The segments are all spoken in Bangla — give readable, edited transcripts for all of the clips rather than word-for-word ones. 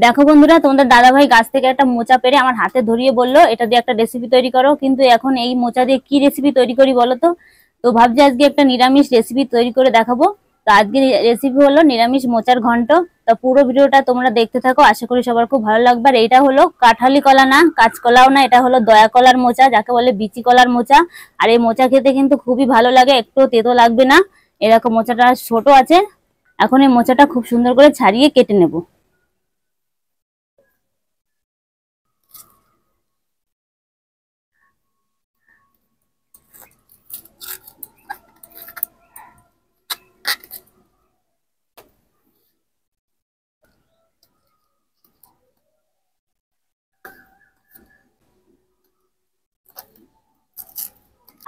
দেখো বন্ধুরা, তোমাদের দাদা ভাই গাছ থেকে একটা মোচা পেরে আমার হাতে ধরিয়ে বললো এটা দিয়ে একটা রেসিপি তৈরি করো। কিন্তু এখন এই মোচা দিয়ে কি রেসিপি তৈরি করি বলো তো? তো ভাবছি আজকে একটা নিরামিষ রেসিপি তৈরি করে দেখাবো। তো আজকে রেসিপি হলো নিরামিষ মোচার ঘন্ট। তো পুরো ভিডিওটা তোমরা দেখতে থাকো, আশা করি সবার খুব ভালো লাগবে। আর এটা হলো কাঁঠালি কলা না, কাঁচকলাও না, এটা হলো দয়া কলার মোচা, যাকে বলে বিচি কলার মোচা। আর এই মোচা খেতে কিন্তু খুবই ভালো লাগে, একটু তেতো লাগবে না। এরকম মোচাটা ছোট আছে। এখন এই মোচাটা খুব সুন্দর করে ছাড়িয়ে কেটে নেবো।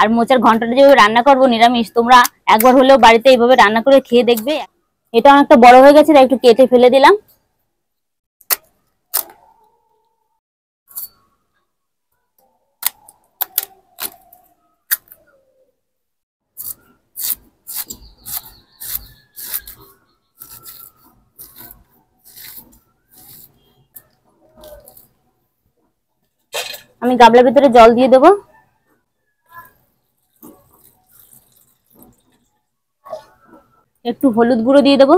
আর মোচার ঘন্টটা যেভাবে রান্না করবো নিরামিষ, তোমরা একবার হলেও বাড়িতে এইভাবে রান্না করে খেয়ে দেখবে। এটা অনেকটা বড় হয়ে গেছে, তাই একটু কেটে ফেলে দিলাম। আমি গামলার ভিতরে জল দিয়ে দেবো। একটু হলুদ গুঁড়ো দিয়ে দেবো।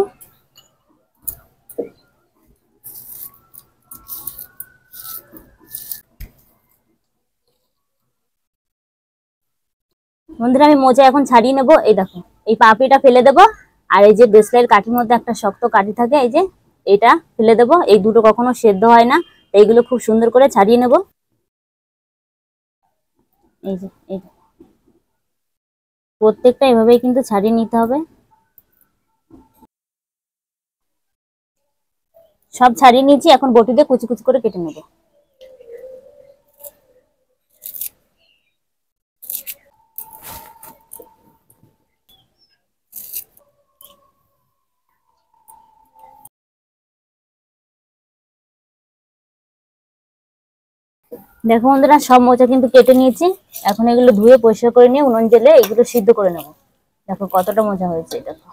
বন্ধুরা, আমি মোচা এখন ছাড়িয়ে নেবো। এই দেখো, এই পাপড়িটা ফেলে দেবো। আর এই যে দেশলাইয়ের কাঠির মধ্যে একটা শক্ত কাঠি থাকে, এই যে এটা ফেলে দেবো। এই দুটো কখনো সেদ্ধ হয় না, এইগুলো খুব সুন্দর করে ছাড়িয়ে নেবো। এই যে এই প্রত্যেকটা এভাবেই কিন্তু ছাড়িয়ে নিতে হবে। সব ছাড়িয়ে নিয়েছি, এখন বটি দিয়ে কুচি কুচি করে কেটে নেবো। দেখো বন্ধুরা, সব মোচা কিন্তু কেটে নিয়েছি। এখন এগুলো ধুয়ে পরিষ্কার করে নিয়ে উনুন জেলে এগুলো সিদ্ধ করে নেবো। দেখো কতটা মোচা হয়েছে, দেখো।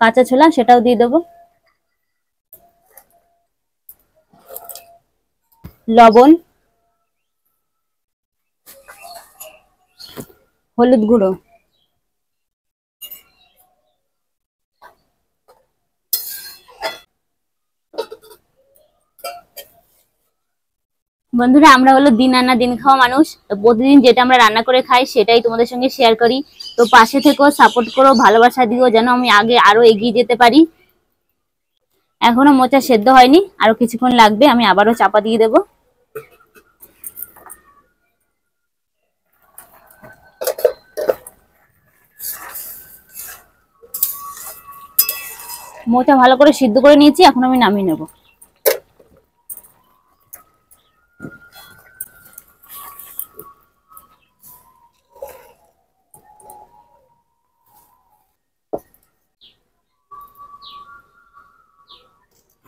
কাঁচা ছোলা সেটাও দিয়ে দেবো। লবণ, হলুদ গুঁড়ো, বন্ধুরা আমরা হলো দিন আনা দিন খাওয়া মানুষ। তো প্রতিদিন যেটা আমরা রান্না করে খাই সেটাই তোমাদের সঙ্গে শেয়ার করি। তো পাশে থেকেও সাপোর্ট করো, ভালোবাসা দিও, যেন আমি আগে আরো এগিয়ে যেতে পারি। এখনো মোচা সেদ্ধ হয়নি, আরো কিছুক্ষণ লাগবে। আমি আবারও চাপা দিয়ে দেবো। মোচা ভালো করে সিদ্ধ করে নিয়েছি, এখন আমি নামিয়ে নেবো।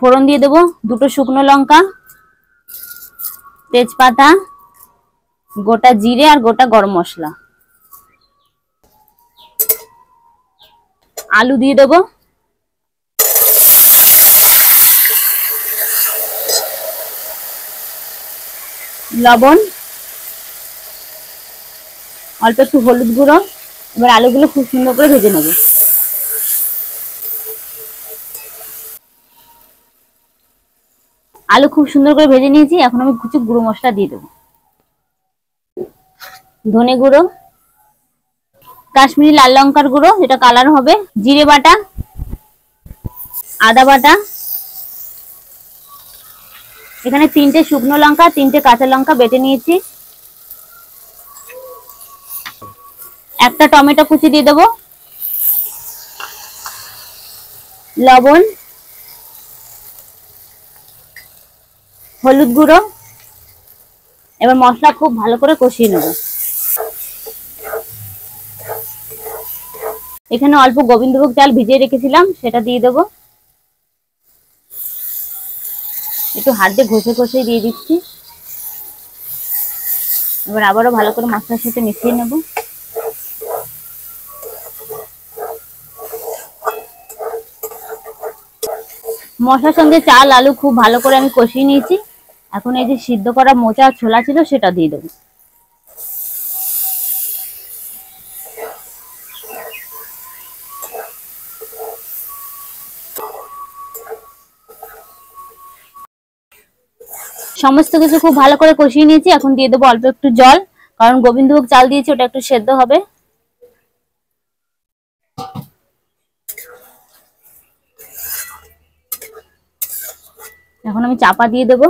ফোড়ন দিয়ে দেবো দুটো শুকনো লঙ্কা, তেজপাতা, গোটা জিরে আর গোটা গরম মশলা। আলু দিয়ে দেবো। লবণ, অল্প একটু হলুদ গুঁড়ো। এবার আলুগুলো খুব সুন্দর করে ভেজে নেবো। আলু খুব সুন্দর করে ভেজে নিয়েছি, এখন আমি কিছু গুঁড়ো মশলা দিয়ে দেবো। ধনে গুঁড়ো, কাশ্মীরি লাল লঙ্কার গুঁড়ো, যেটা কালার হবে, জিরে বাটা, আদা বাটা। এখানে 3টে শুকনো লঙ্কা, 3টে কাঁচা লঙ্কা বেটে নিয়েছি। একটা টমেটো কুচি দিয়ে দেবো। লবণ, হলুদ গুঁড়ো। এবার মশলা খুব ভালো করে কষিয়ে নেব। এখানে অল্প গোবিন্দভোগ চাল ভিজিয়ে রেখেছিলাম, সেটা দিয়ে দেবো। একটু হাত দিয়ে ঘষে ঘষে দিয়ে দিচ্ছি। এবার আবারও ভালো করে মশলার সাথে মিশিয়ে নেব। মশলার সঙ্গে চাল আলু খুব ভালো করে আমি কষিয়ে নিয়েছি। এখন এই যে সিদ্ধ করা মোচা আর ছোলা ছিল সেটা দিয়ে দেবো। সমস্ত কিছু খুব ভালো করে কষিয়ে নিয়েছি। এখন দিয়ে দেবো অল্প একটু জল, কারণ গোবিন্দভোগ চাল দিয়েছি, ওটা একটু সেদ্ধ হবে। এখন আমি চাপা দিয়ে দেবো।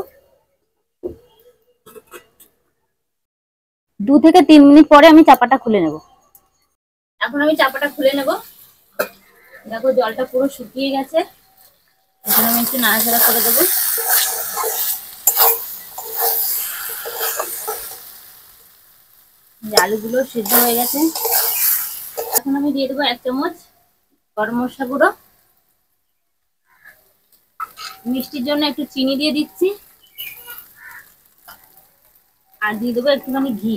2 থেকে 3 মিনিট পরে আমি চাপাটা খুলে নেব। এখন আমি চাপাটা খুলে নেব। দেখো জলটা পুরো শুকিয়ে গেছে। এখন আমি একটু নাড়াচাড়া করে দেবো। আলুগুলো সিদ্ধ হয়ে গেছে। এখন আমি দিয়ে দেবো 1 চামচ গরম মশলা গুঁড়ো। মিষ্টির জন্য একটু চিনি দিয়ে দিচ্ছি, আর দিয়ে দেবো একটুখানি ঘি।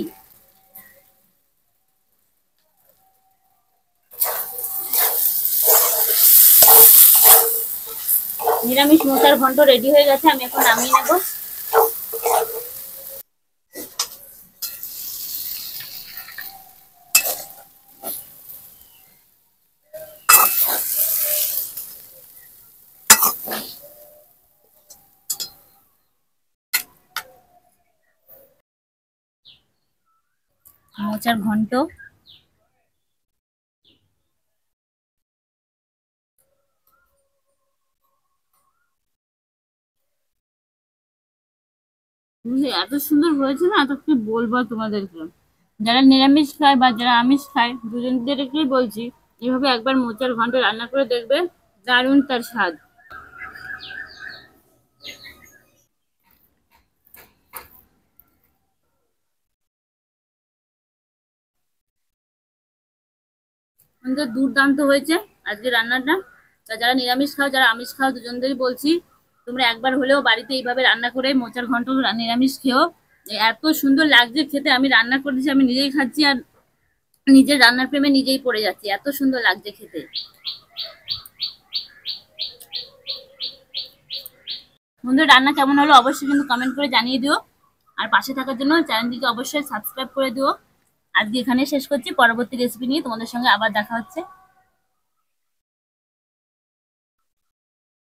নিরামিষ মোচার ঘন্ট রেডি হয়ে গেছে। আমি এখন নামিয়ে নেব। মোচার ঘন্ট। এত সুন্দর হয়েছে না, এত কি বলবো তোমাদেরকে। যারা নিরামিষ খায় বা যারা আমিষ খায় দুজনদেরকেই বলছি, এভাবে একবার মোচার ঘন্ট রান্না করে দেখবে, দারুণ তার স্বাদ। আমাদের দুর্দান্ত হয়েছে আজকে রান্নাটা। তা যারা নিরামিষ খাও যারা আমিষ খাও দুজনদেরই বলছি, তোমরা একবার হলেও বাড়িতে এইভাবে রান্না করে মোচার ঘন্ট নিরামিষ খেও। এত সুন্দর লাগছে খেতে। আমি রান্না করেছি, আমি নিজেই খাচ্ছি, আর নিজের রান্নার প্রেমে নিজেই পড়ে যাচ্ছি। এত সুন্দর লাগছে খেতে। বন্ধুরা রান্না কেমন হলো অবশ্যই কিন্তু কমেন্ট করে জানিয়ে দিও। আর পাশে থাকার জন্য চ্যানেলটিকে অবশ্যই সাবস্ক্রাইব করে দিও। আজকে এখানে শেষ করছি। পরবর্তী রেসিপি নিয়ে তোমাদের সঙ্গে আবার দেখা হচ্ছে।